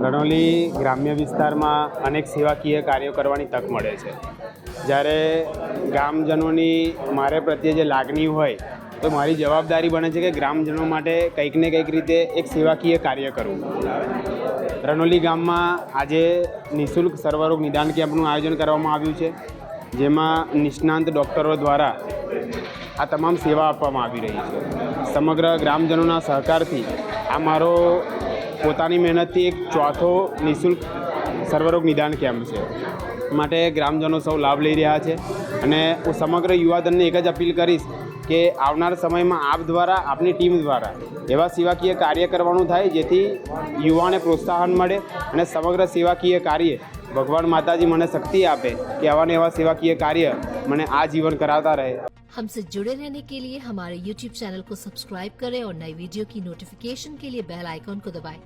રણોલી ગ્રામ્ય વિસ્તારમાં અનેક સેવાકીય કાર્યો કરવાની તક મળે છે. જ્યારે ગ્રામજનોની મારે પ્રત્યે જે લાગણી હોય તો મારી જવાબદારી બને છે કે ગ્રામજનો માટે કંઈક ને કંઈક રીતે એક સેવાકીય કાર્ય કરવું. રણોલી ગામમાં આજે નિઃશુલ્ક સર્વરોગ નિદાન કેમ્પનું આયોજન કરવામાં આવ્યું છે, જેમાં નિષ્ણાંત ડૉક્ટરો દ્વારા આ તમામ સેવા આપવામાં આવી રહી છે. સમગ્ર ગ્રામજનોના સહકારથી આ મારો પોતાની મહેનતથી એક ચોથો નિઃશુલ્ક સર્વરોગ નિદાન કેમ્પ છે. માટે ગ્રામજનો સૌ લાભ લઈ રહ્યા છે અને હું સમગ્ર યુવાધનને એક જ અપીલ કરીશ કે આવનાર સમયમાં આપ દ્વારા, આપની ટીમ દ્વારા એવા સેવાકીય કાર્ય કરવાનું થાય જેથી યુવાને પ્રોત્સાહન મળે અને સમગ્ર સેવાકીય કાર્ય ભગવાન માતાજી મને શક્તિ આપે કે આવા ને એવા સેवाकीय कार्य मैंने आजीवन कराता रहे. हमसे जुड़े रहने के लिए हमारे YouTube चैनल को सब्सक्राइब करें और नई वीडियो की नोटिफिकेशन के लिए बेल आइकॉन को दबाएं.